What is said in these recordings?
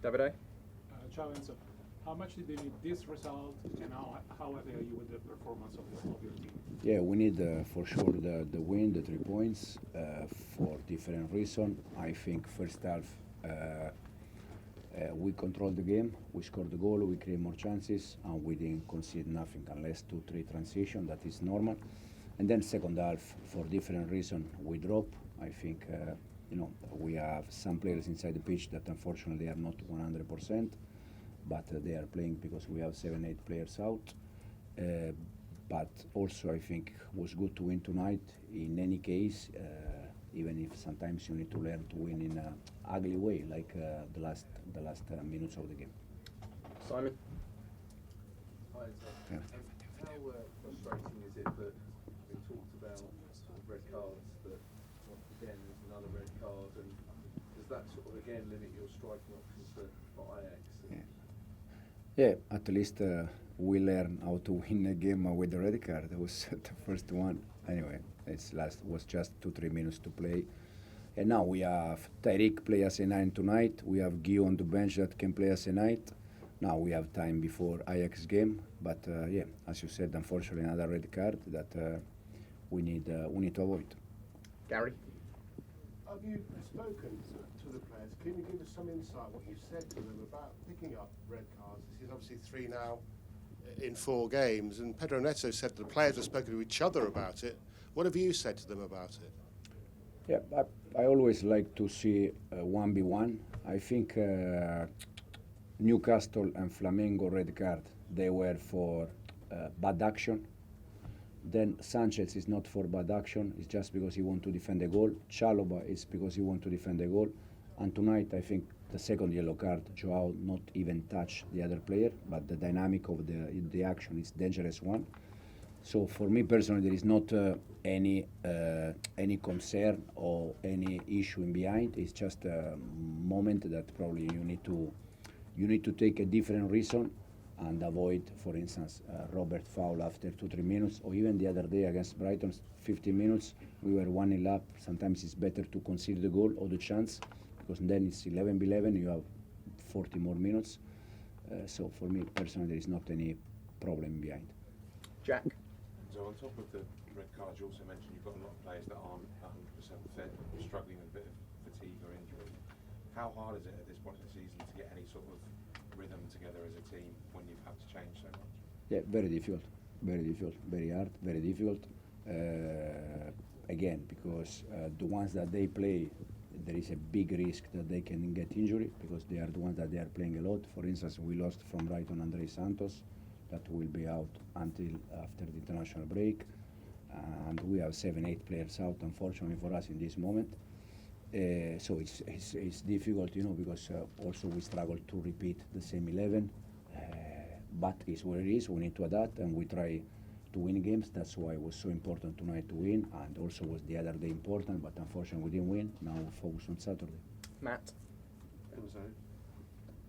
Davide? Ciao Enzo. How much did they need this result, and how happy are you with the performance of your team? Yeah, we need for sure the win, the 3 points, for different reasons. I think first half we controlled the game, we scored the goal, we create more chances, and we didn't concede nothing unless 2-3 transition. That is normal. And then second half, for different reason, we drop. I think we have some players inside the pitch that unfortunately are not 100%, but they are playing because we have 7-8 players out. But also I think was good to win tonight. In any case, even if sometimes you need to learn to win in an ugly way, like the last minutes of the game. Simon? Hi, Yeah. how frustrating is it that we talked about sort of red cards, that once again there's another red card, and does that sort of again limit your striking options for Ajax? Yeah, at least we learn how to win a game with the red card. That was the first one. Anyway, was just 2-3 minutes to play. And now we have Tariq play as a 9 tonight. We have Gio on the bench that can play as a 9. Now we have time before Ajax game. But yeah, as you said, unfortunately another red card that we need to avoid. Gary? Have you spoken to the players? Can you give us some insight what you said to them about picking up red cards? This is obviously 3 now in 4 games, and Pedro Neto said the players have spoken to each other about it. What have you said to them about it? Yeah, I always like to see 1v1. I think Newcastle and Flamengo red card, they were for bad action. Then Sanchez is not for bad action, it's just because he want to defend the goal. Chalobah is because he want to defend the goal. And tonight I think the second yellow card, Joao not even touch the other player, but the dynamic of the action is dangerous one. So for me personally, there is not any concern or any issue in behind. It's just a moment that probably you need to take a different reason and avoid, for instance, Robert foul after 2-3 minutes, or even the other day against Brighton, 15 minutes, we were 1-0 up. Sometimes it's better to concede the goal or the chance, because then it's 11-11, you have 40 more minutes. So for me personally, there is not any problem behind. Jack? So on top of the red cards, you also mentioned you've got a lot of players that aren't 100% fit, struggling with a bit of fatigue or injury. How hard is it at this point in the season to get any sort of rhythm together as a team when you've had to change so much? Yeah, very difficult, very hard, very difficult. Again, because the ones that they play, there is a big risk that they can get injury because they are the ones that they are playing a lot. For instance, we lost from Brighton Andrei Santos, that will be out until after the international break, and we have 7-8 players out, unfortunately for us in this moment. So it's difficult, because also we struggle to repeat the same 11. But it's what it is. We need to adapt, and we try to win games. That's why it was so important tonight to win, and also was the other day important. But unfortunately, we didn't win. Now we focus on Saturday. Matt? Enzo,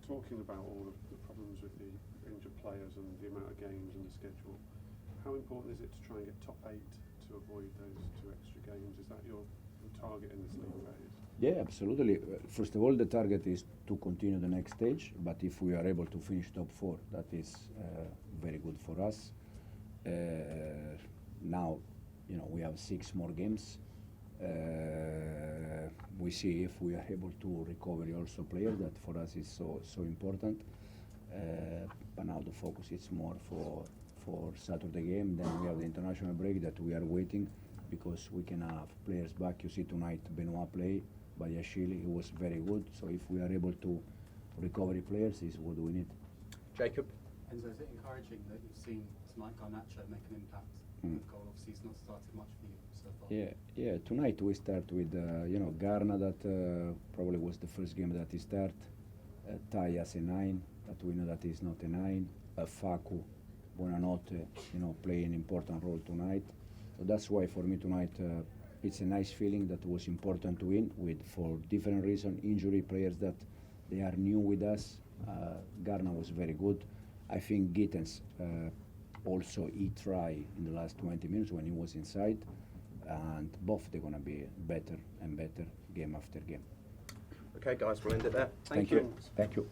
talking about all of the problems with the injured players and the amount of games and the schedule, how important is it to try and get top 8 to avoid those 2 extra games? Is that your target in this league phase? Yeah, absolutely. First of all, the target is to continue the next stage, but if we are able to finish top 4, that is very good for us. Now, we have 6 more games. We see if we are able to recover also players. That for us is so important. But now the focus is more for Saturday game. Then we have the international break that we are waiting, because we can have players back. You see tonight Benoit play, Bayashili, he was very good. So if we are able to recover players, is what we need. Jacob? Enzo, is it encouraging that you've seen someone like Garnacho make an impact in the goal? Obviously he's not started much for you so far. Yeah. Tonight we start with Garna, that probably was the first game that he start. Tai as a 9, that we know that he's not a 9. Facu, Buonanotte, play an important role tonight. So that's why for me tonight it's a nice feeling that was important to win for different reasons. Injury players that they are new with us. Garna was very good. I think Gittens also he tried in the last 20 minutes when he was inside, and both they're gonna be better and better game after game. Okay, guys, we'll end it there. Thank you. Thank you.